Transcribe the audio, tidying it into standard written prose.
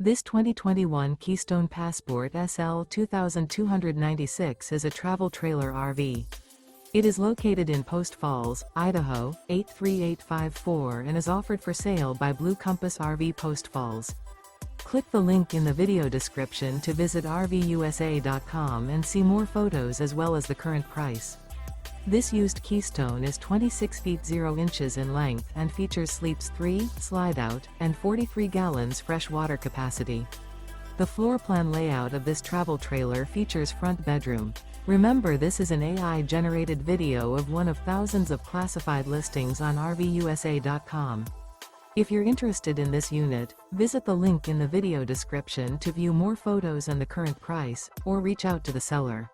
This 2021 Keystone Passport SL 2296 is a travel trailer RV. It is located in Post Falls, Idaho, 83854 and is offered for sale by Blue Compass RV Post Falls. Click the link in the video description to visit RVUSA.com and see more photos as well as the current price. This used Keystone is 26 feet 0 inches in length and features sleeps 3, Slideout, and 43 gallons fresh water capacity. The floor plan layout of this travel trailer features front bedroom. Remember, this is an AI-generated video of one of thousands of classified listings on RVUSA.com. If you're interested in this unit, visit the link in the video description to view more photos and the current price, or reach out to the seller.